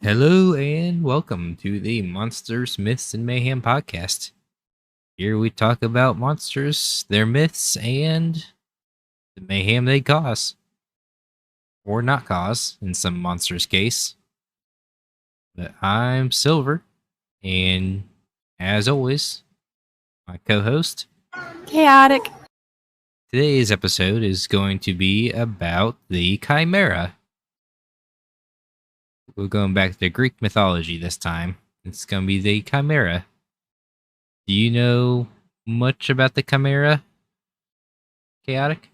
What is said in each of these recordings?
Hello and welcome to the Monsters, Myths, and Mayhem podcast. Here we talk about monsters, their myths, and the mayhem they cause. Or not cause, in some monsters' case. But I'm Silver, and as always, my co host. Chaotic. Today's episode is going to be about the Chimera. We're going back to Greek mythology this time. It's going to be the Chimera. Do you know much about the Chimera, Chaotic?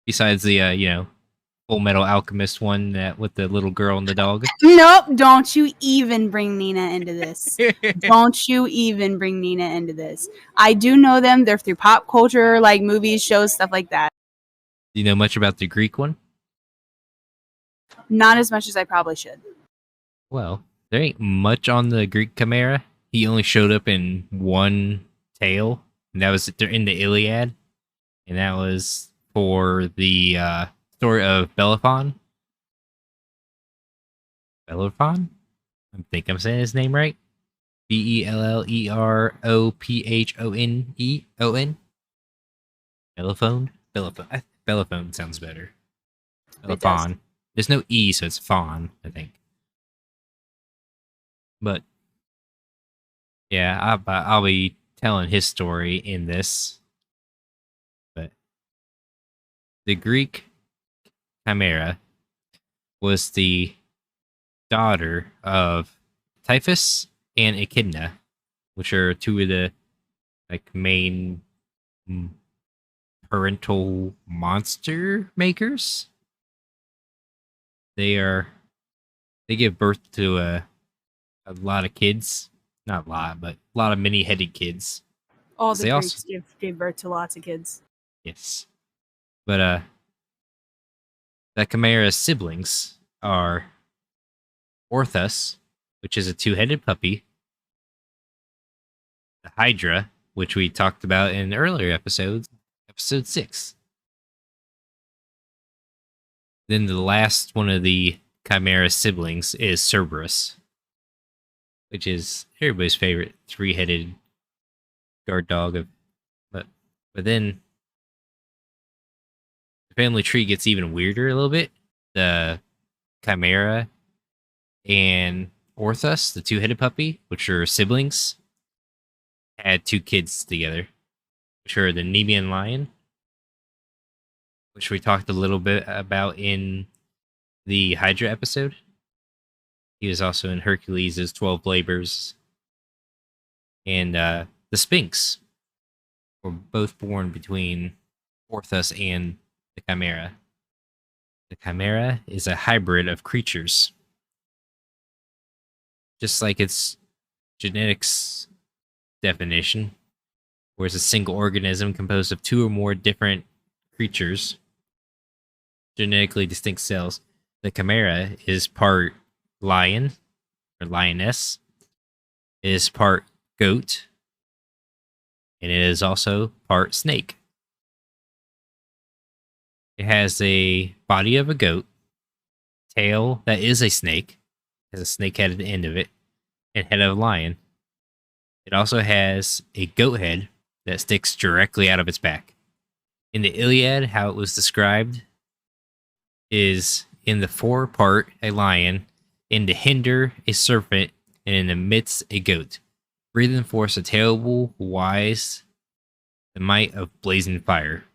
Besides the, Full Metal Alchemist one that with the little girl and the dog. Nope, don't you even bring Nina into this. Don't you even bring Nina into this. I do know them. They're through pop culture, like movies, shows, stuff like that. Do you know much about the Greek one? Not as much as I probably should. Well, there ain't much on the Greek Chimera. He only showed up in one tale, and that was in the Iliad, and that was for the story of Bellerophon. Bellerophon? I think I'm saying his name right. Bellerophone. Bellerophon. Bellerophon sounds better. Bellerophon. There's no E, so it's fawn, I think. But yeah, I'll be telling his story in this. But the Greek Chimera was the daughter of Typhus and Echidna, which are two of the main parental monster makers. They give birth to a lot of kids. Not a lot, but a lot of many-headed kids. All the Greeks gave birth to lots of kids. Yes. But the Chimera's siblings are Orthus, which is a two-headed puppy, the Hydra, which we talked about in earlier episodes, episode 6. Then the last one of the Chimera siblings is Cerberus, which is everybody's favorite three-headed guard dog. But then the family tree gets even weirder a little bit. The Chimera and Orthus, the two-headed puppy, which are siblings, had two kids together, which are the Nemean lion, which we talked a little bit about in the Hydra episode. He was also in Hercules' 12 Labors. And the Sphinx were both born between Orthus and the Chimera. The Chimera is a hybrid of creatures. Just like its genetics definition, where it's a single organism composed of two or more different creatures, genetically distinct cells. The Chimera is part lion or lioness, it is part goat, and it is also part snake. It has a body of a goat, tail that is a snake, has a snake head at the end of it, and head of a lion. It also has a goat head that sticks directly out of its back. In the Iliad, how it was described is in the forepart a lion, in the hinder a serpent, and in the midst a goat, breathing forth a terrible, wise, the might of blazing fire.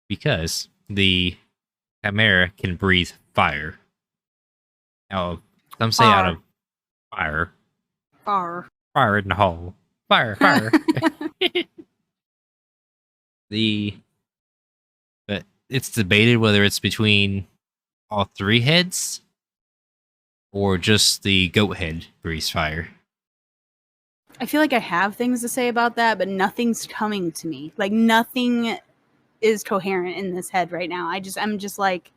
Because the Chimera can breathe fire. Some say out of fire. Fire in the hole. Fire. But it's debated whether it's between all three heads or just the goat head breathes fire. I feel like I have things to say about that, but nothing's coming to me. Like, nothing is coherent in this head right now. I'm just like,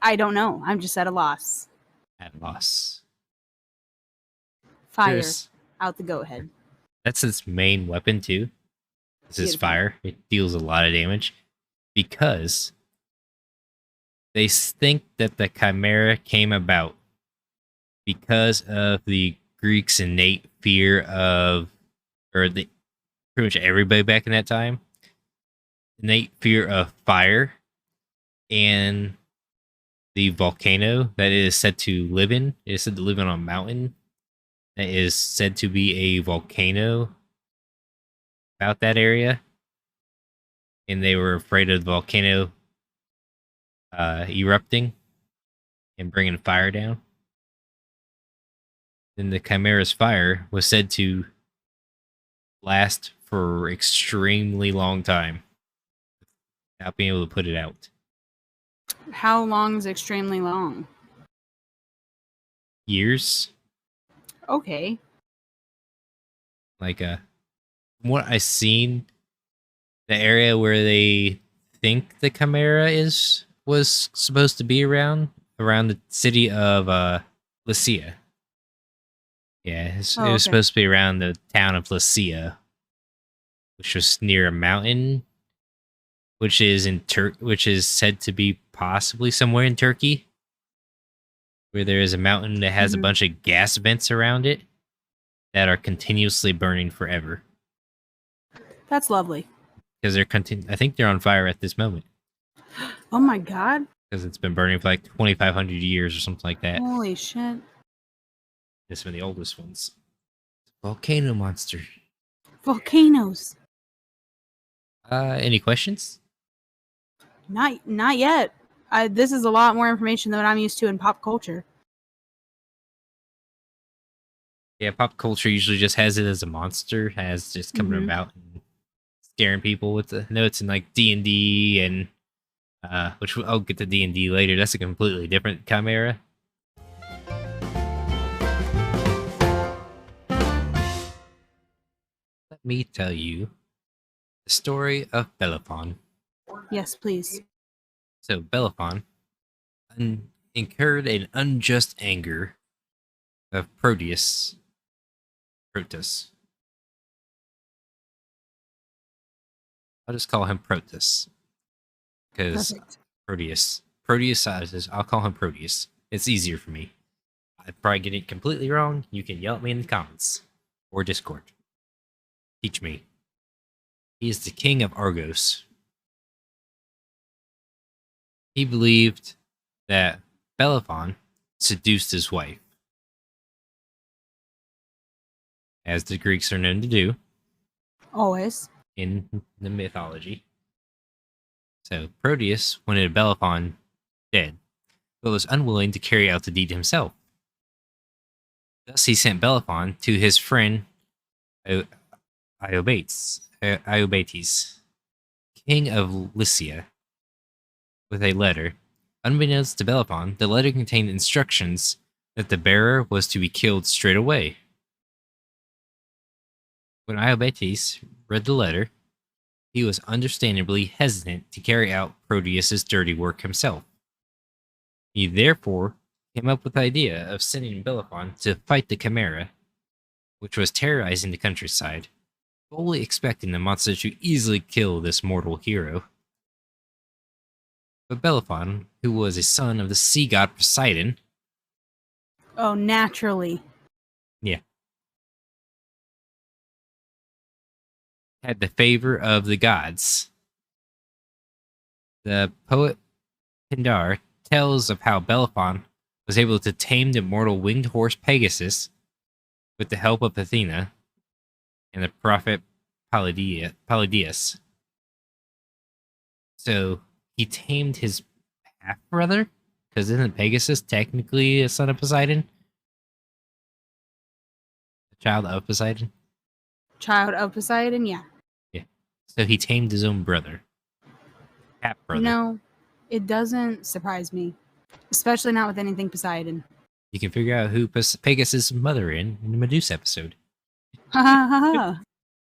I don't know. I'm just at a loss. Fire out the goat head. That's its main weapon too. This is fire. It deals a lot of damage because They think that the Chimera came about because of the Greeks' innate fear of, or the pretty much everybody back in that time, innate fear of fire and the volcano that it is said to live in. It is said to live on a mountain that is said to be a volcano about that area, and they were afraid of the volcano erupting and bringing fire down. Then the Chimera's fire was said to last for extremely long time without being able to put it out. How long is extremely long? Years. Okay. Like from what I've seen, the area where they think the Chimera was supposed to be around the city of Lycia. Yeah, it was Okay. supposed to be around the town of Lycia, which was near a mountain, which is which is said to be possibly somewhere in Turkey, where there is a mountain that has a bunch of gas vents around it that are continuously burning forever. That's lovely. Because I think they're on fire at this moment. Oh my god. Because it's been burning for like 2,500 years or something like that. Holy shit. It's one of the oldest ones. Volcano monster. Volcanoes. Any questions? Not yet. This is a lot more information than what I'm used to in pop culture. Yeah, pop culture usually just has it as a monster, as just coming about and scaring people with the notes and like D&D and which I'll get to D&D later. That's a completely different Chimera. Let me tell you the story of Bellerophon. Yes, please. So Bellerophon incurred an unjust anger of Proteus. I'll just call him Proteus. Because Proteus. I'll call him Proteus. It's easier for me. I'd probably get it completely wrong. You can yell at me in the comments or Discord. Teach me. He is the king of Argos. He believed that Bellerophon seduced his wife, as the Greeks are known to do. Always. In the mythology. So Proteus wanted Bellerophon dead, but was unwilling to carry out the deed himself. Thus he sent Bellerophon to his friend Iobates, king of Lycia, with a letter. Unbeknownst to Bellerophon, the letter contained instructions that the bearer was to be killed straight away. When Iobates read the letter, he was understandably hesitant to carry out Proteus's dirty work himself. He therefore came up with the idea of sending Bellerophon to fight the Chimera, which was terrorizing the countryside, fully expecting the monster to easily kill this mortal hero. But Bellerophon, who was a son of the sea god Poseidon... Oh, naturally. Yeah. Had the favor of the gods. The poet Pindar tells of how Bellerophon was able to tame the mortal winged horse Pegasus with the help of Athena and the prophet Polydius. So he tamed his half brother, because isn't Pegasus technically a son of Poseidon? A child of Poseidon? Child of Poseidon, yeah. Yeah. So he tamed his own brother. Half brother. No, it doesn't surprise me. Especially not with anything Poseidon. You can figure out who Pegasus' mother in the Medusa episode. Ha ha ha ha.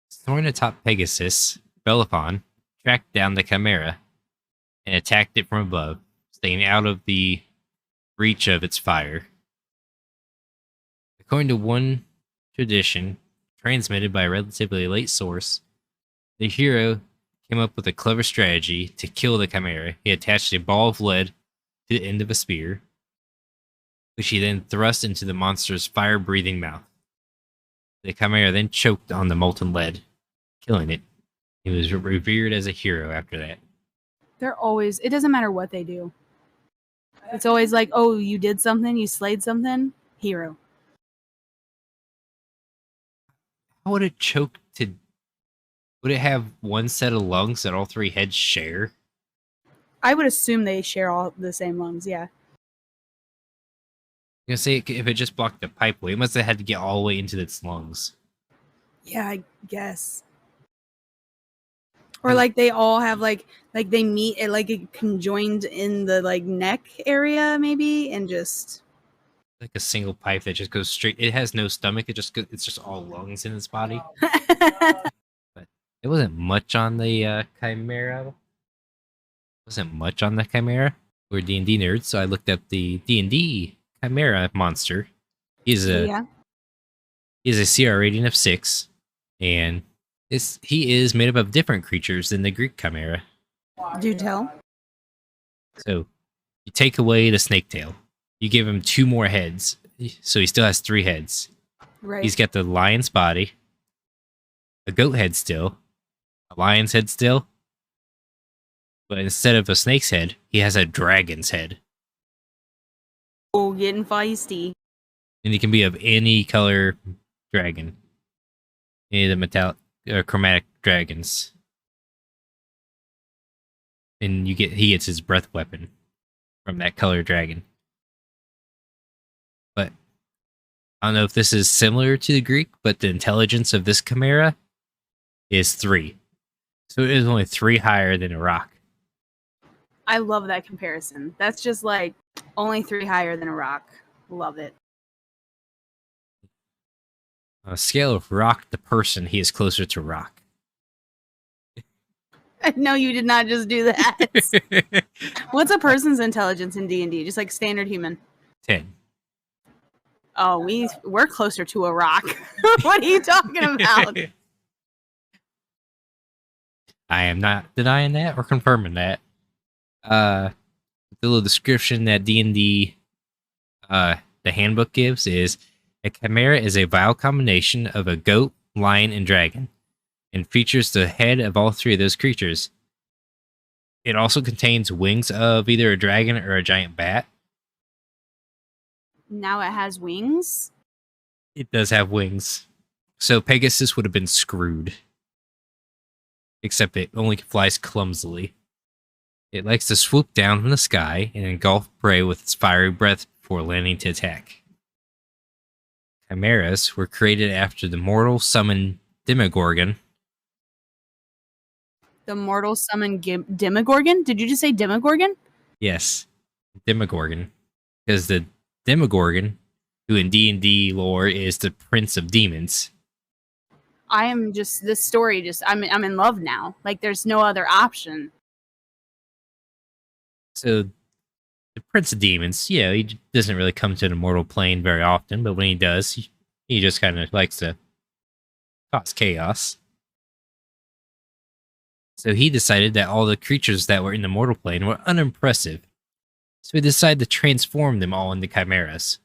Soaring atop Pegasus, Bellerophon tracked down the Chimera and attacked it from above, staying out of the reach of its fire. According to one tradition, transmitted by a relatively late source, the hero came up with a clever strategy to kill the Chimera. He attached a ball of lead to the end of a spear, which he then thrust into the monster's fire-breathing mouth. The Chimera then choked on the molten lead, killing it. He was revered as a hero after that. It doesn't matter what they do. It's always like, oh, you did something, you slayed something, hero. How would it choke to... Would it have one set of lungs that all three heads share? I would assume they share all the same lungs, yeah. I'm gonna say if it just blocked the pipeway, it must have had to get all the way into its lungs. Yeah, I guess. Or like they all have like they meet at like conjoined in the like neck area maybe, and just Like a single pipe that just goes straight. It has no stomach. It's just all lungs in its body. But it wasn't much on the Chimera. Wasn't much on the Chimera. We're D&D nerds, so I looked up the D&D Chimera monster. He's a CR rating of 6, and he is made up of different creatures than the Greek Chimera. Do tell. So you take away the snake tail. You give him 2 more heads, so he still has 3 heads. Right. He's got the lion's body, a goat head still, a lion's head still, but instead of a snake's head, he has a dragon's head. Oh, getting feisty. And he can be of any color dragon. Any of the metallic chromatic dragons. And he gets his breath weapon from that color dragon. But I don't know if this is similar to the Greek, but the intelligence of this Chimera is 3. So it is only 3 higher than a rock. I love that comparison. That's just like only 3 higher than a rock. Love it. On a scale of rock to person, he is closer to rock. No, you did not just do that. What's a person's intelligence in D&D? Just like standard human. 10. Oh, we're closer to a rock. What are you talking about? I am not denying that or confirming that. The little description that D&D the handbook gives is a chimera is a vile combination of a goat, lion, and dragon, and features the head of all 3 of those creatures. It also contains wings of either a dragon or a giant bat. Now it has wings? It does have wings. So Pegasus would have been screwed. Except it only flies clumsily. It likes to swoop down from the sky and engulf prey with its fiery breath before landing to attack. Chimeras were created after the mortal summoned Demogorgon. The mortal summoned Demogorgon? Did you just say Demogorgon? Yes, Demogorgon. Because the Demogorgon, who in D&D lore is the prince of demons. This story just, I'm in love now. Like, there's no other option. So, the prince of demons, yeah, he doesn't really come to the mortal plane very often, but when he does, he just kind of likes to cause chaos. So he decided that all the creatures that were in the mortal plane were unimpressive. So he decided to transform them all into chimeras.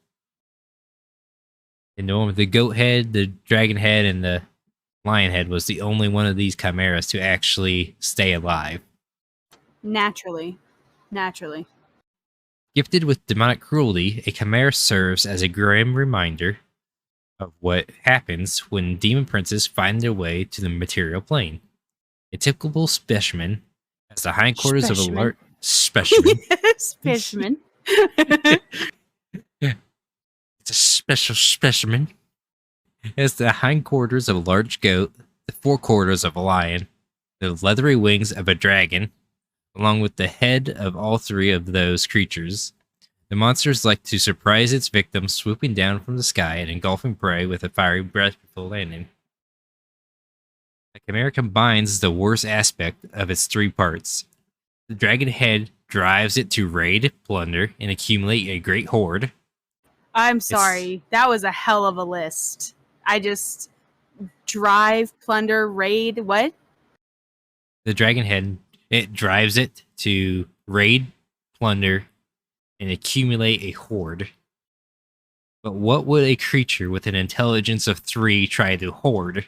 And the one with the goat head, the dragon head, and the lion head was the only one of these chimeras to actually stay alive. Naturally. Gifted with demonic cruelty, a chimera serves as a grim reminder of what happens when demon princes find their way to the material plane. A typical specimen has the hindquarters of a large specimen. Specimen. It's a special specimen. It has the hindquarters of a large goat, the forequarters of a lion, the leathery wings of a dragon, along with the head of all 3 of those creatures. The monsters like to surprise its victims, swooping down from the sky and engulfing prey with a fiery breath before landing. The chimera combines the worst aspect of its 3 parts. The dragon head drives it to raid, plunder, and accumulate a great hoard. I'm sorry. That was a hell of a list. I just drive, plunder, raid, what? The dragon head, it drives it to raid, plunder, and accumulate a horde. But what would a creature with an intelligence of 3 try to hoard?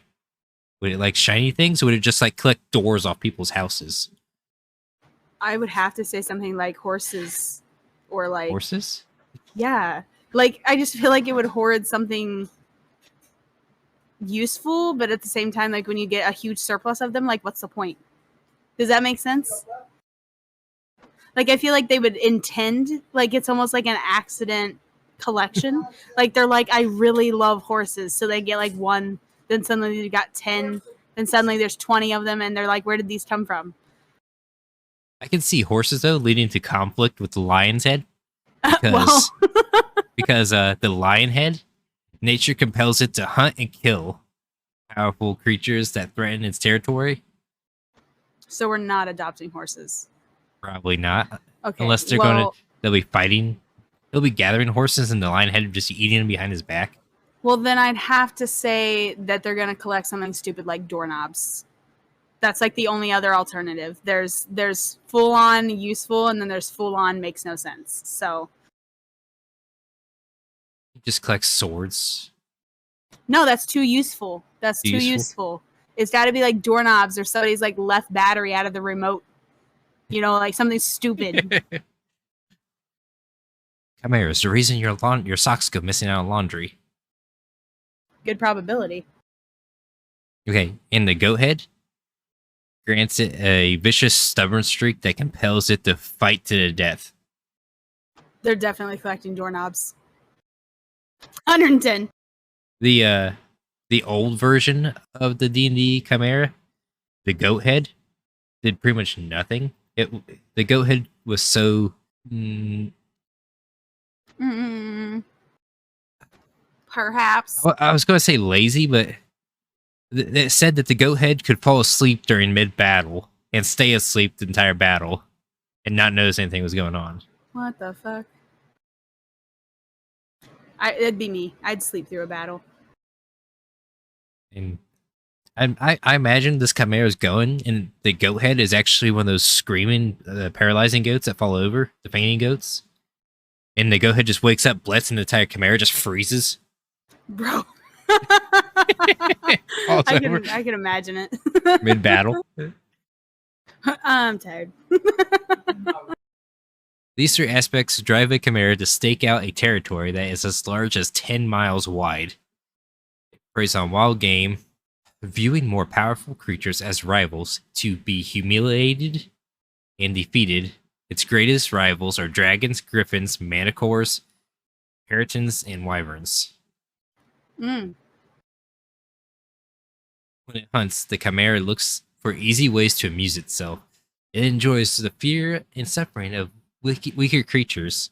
Would it like shiny things, or would it just like collect doors off people's houses? I would have to say something like horses, or like Horses? yeah, like I just feel like it would hoard something useful, but at the same time, like when you get a huge surplus of them, like what's the point? Does that make sense? Like I feel like they would intend, like it's almost like an accident collection. Like they're like, I really love horses, so they get like one, then suddenly you got 10, then suddenly there's 20 of them, and they're like, where did these come from? I can see horses though leading to conflict with the lion's head Well, because the lion head, nature compels it to hunt and kill powerful creatures that threaten its territory. so we're not adopting horses. Probably not, Okay. unless they'll be fighting. They'll be gathering horses, and the lion head just eating them behind his back. Well, then I'd have to say that they're gonna collect something stupid like doorknobs. That's like the only other alternative. There's full on useful, and then there's full on makes no sense. So He just collects swords. no, that's too useful. That's too useful. It's got to be like doorknobs, or somebody's like left battery out of the remote. You know, like something stupid. Chimera is the reason your socks go missing out of laundry. Good probability. Okay, and the goat head grants it a vicious, stubborn streak that compels it to fight to the death. They're definitely collecting doorknobs. 110. The old version of the D&D Chimera, the goat head, did pretty much nothing. The goat head was so Perhaps. I was going to say lazy, but it said that the goat head could fall asleep during mid battle and stay asleep the entire battle and not notice anything was going on. What the fuck? It'd be me. I'd sleep through a battle. And I imagine this Chimera is going, and the goat head is actually one of those screaming, paralyzing goats that fall over, the fainting goats. And the goat head just wakes up, blitz, and the entire Chimera just freezes. Bro. I can imagine it. Mid battle. I'm tired. These 3 aspects drive a Chimera to stake out a territory that is as large as 10 miles wide. It preys on wild game, viewing more powerful creatures as rivals to be humiliated and defeated. Its greatest rivals are dragons, griffins, manticores, peritons, and wyverns. When it hunts, the Chimera looks for easy ways to amuse itself. It enjoys the fear and suffering of weaker creatures.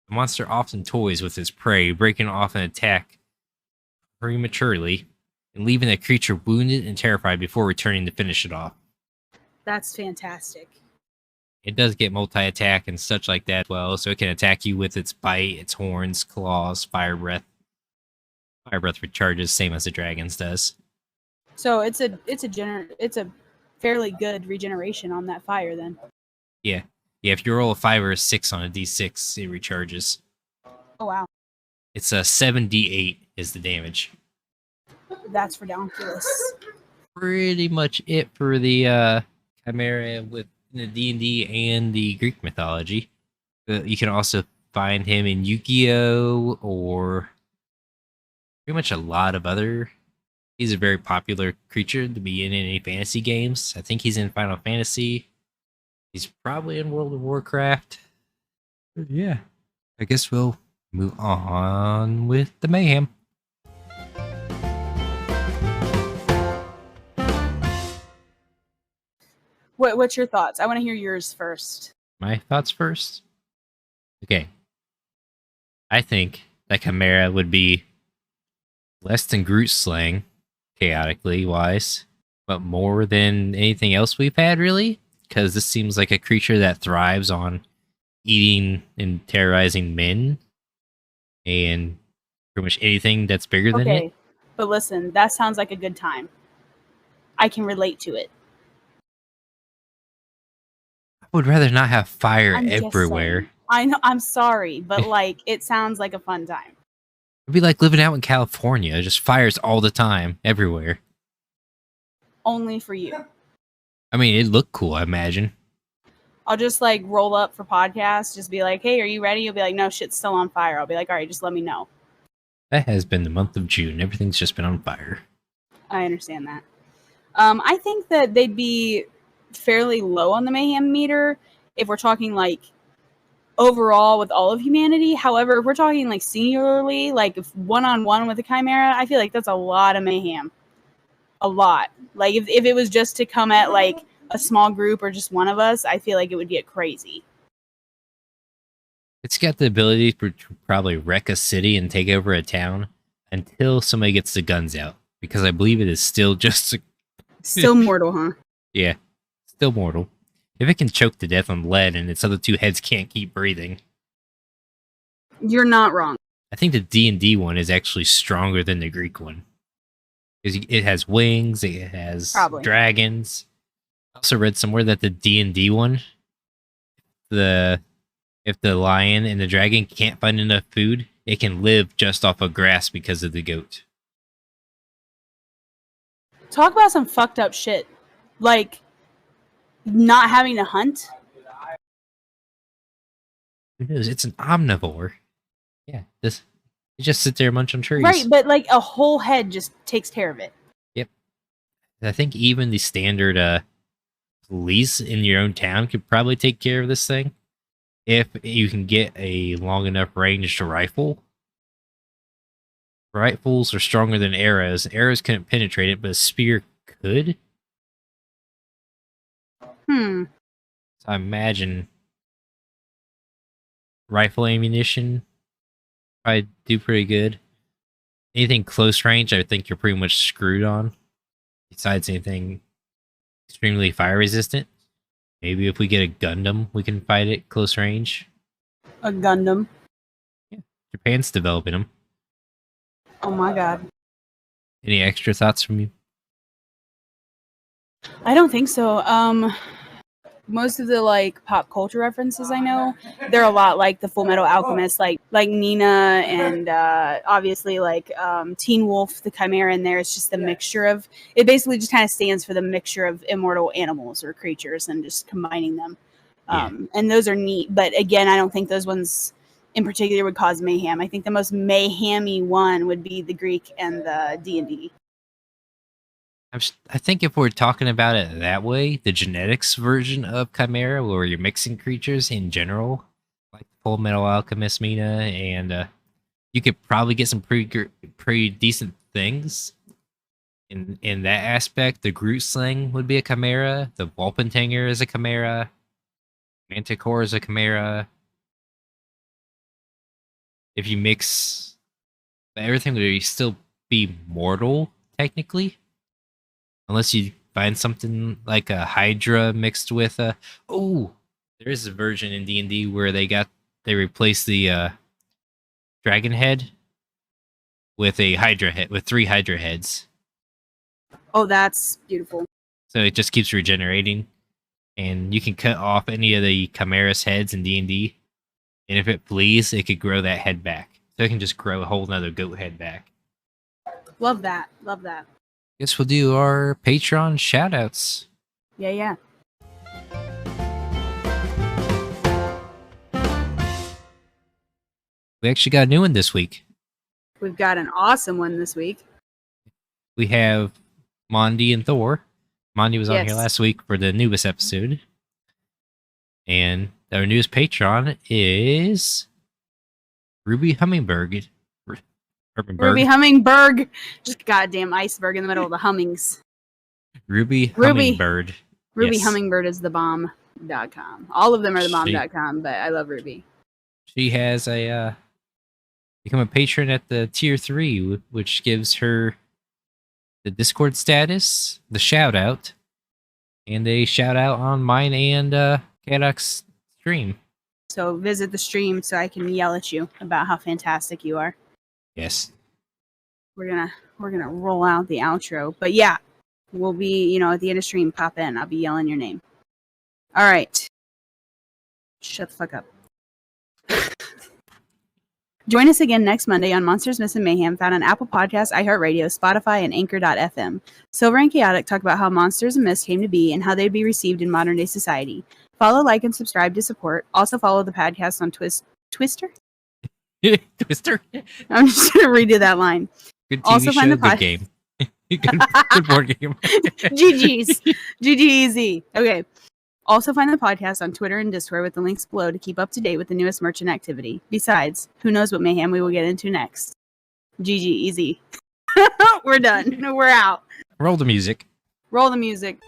The monster often toys with its prey, breaking off an attack prematurely and leaving the creature wounded and terrified before returning to finish it off. That's fantastic. It does get multi-attack and such like that as well, so it can attack you with its bite, its horns, claws, fire breath. Fire breath recharges, same as the dragon's does. So it's a fairly good regeneration on that fire then. Yeah. Yeah, if you roll a 5 or a 6 on a d6, it recharges. Oh wow. It's a 7d8 is the damage. That's ridiculous. Pretty much it for the Chimera with the D&D and the Greek mythology. You can also find him in Yu-Gi-Oh! Or pretty much a lot of other. He's a very popular creature to be in any fantasy games. I think he's in Final Fantasy. He's probably in World of Warcraft. But yeah, I guess we'll move on with the mayhem. What's your thoughts? I want to hear yours first. My thoughts first? Okay. I think that Chimera would be less than Groot slaying, chaotically wise, but more than anything else we've had, really. Because this seems like a creature that thrives on eating and terrorizing men and pretty much anything that's bigger than it. But listen, that sounds like a good time. I can relate to it. I would rather not have fire everywhere. I know. I'm sorry, but like, it sounds like a fun time. It'd be like living out in California. Just fires all the time, everywhere. Only for you. I mean, it'd look cool, I imagine. I'll just like roll up for podcasts, just be like, hey, are you ready? You'll be like, no, shit's still on fire. I'll be like, all right, just let me know. That has been the month of June. Everything's just been on fire. I understand that. I think that they'd be fairly low on the mayhem meter if we're talking like overall with all of humanity. However, if we're talking like singularly, like if one-on-one with a chimera, I feel like that's a lot of mayhem. A lot. Like if it was just to come at like a small group or just one of us, I feel like it would get crazy. It's got the ability to probably wreck a city and take over a town until somebody gets the guns out. Because I believe it is still just Still mortal, huh? yeah, still mortal. If it can choke to death on lead and its other two heads can't keep breathing. You're not wrong. I think the D&D one is actually stronger than the Greek one. Because it has wings, it has Probably. dragons. I also read somewhere that the D&D one, if the lion and the dragon can't find enough food, it can live just off of grass because of the goat. Talk about some fucked up shit. Like not having to hunt. Who knows? It's an omnivore. Yeah, you just sit there and munch on trees. Right, but like a whole head just takes care of it. Yep. I think even the standard police in your own town could probably take care of this thing if you can get a long enough ranged rifle. Rifles are stronger than arrows. Arrows couldn't penetrate it, but a spear could. So I imagine rifle ammunition probably do pretty good. Anything close range, I think you're pretty much screwed on. Besides anything extremely fire resistant. Maybe if we get a Gundam, we can fight it close range. A Gundam. Yeah, Japan's developing them. Oh my god. Any extra thoughts from you? I don't think so. Most of the like pop culture references I know, they're a lot like the Full Metal Alchemist, like Nina and obviously like Teen Wolf, the Chimera in there. It's just the mixture of it. Basically, just kind of stands for the mixture of immortal animals or creatures and just combining them. And those are neat, but again, I don't think those ones in particular would cause mayhem. I think the most mayhemy one would be the Greek and the D&D. I think if we're talking about it that way, the genetics version of Chimera, where you're mixing creatures in general, like Full Metal Alchemist Mina, and you could probably get some pretty decent things. In that aspect, the Groot Sling would be a Chimera. The Wolpentanger is a Chimera. Manticore is a Chimera. If you mix everything, would still be mortal technically. Unless you find something like a Hydra mixed with a... Oh, there is a version in D&D where they replaced the dragon head with a Hydra head, with 3 Hydra heads. Oh, that's beautiful. So it just keeps regenerating. And you can cut off any of the Chimera's heads in D&D. And if it please, it could grow that head back. So it can just grow a whole nother goat head back. Love that. Love that. Guess we'll do our Patreon shoutouts. Yeah. We actually got a new one this week. We've got an awesome one this week. We have Mondi and Thor. Mondi was on Yes. here last week for the newest episode. And our newest Patreon is Ruby Hummingbird. Ruby Hummingbird. Just goddamn iceberg in the middle of the hummings. Ruby Hummingbird. Ruby Yes. Hummingbird is the bomb.com. All of them are the bomb.com, but I love Ruby. She has become a patron at the tier 3, which gives her the Discord status, the shout out, and a shout out on mine and Kadok's stream. So visit the stream so I can yell at you about how fantastic you are. Yes. We're gonna roll out the outro. But yeah, we'll be, at the end of stream, pop in. I'll be yelling your name. All right. Shut the fuck up. Join us again next Monday on Monsters, Myths, and Mayhem, found on Apple Podcasts, iHeartRadio, Spotify, and Anchor.fm. Silver and Chaotic talk about how monsters and myths came to be and how they'd be received in modern-day society. Follow, like, and subscribe to support. Also follow the podcast on Twister? Twister. I'm just going to redo that line. Good TV Also show. find the Good game. good board game. GG's. GGeasy. Okay. Also find the podcast on Twitter and Discord with the links below to keep up to date with the newest merchant activity. Besides, who knows what mayhem we will get into next. GG, easy. We're done. We're out. Roll the music. Roll the music.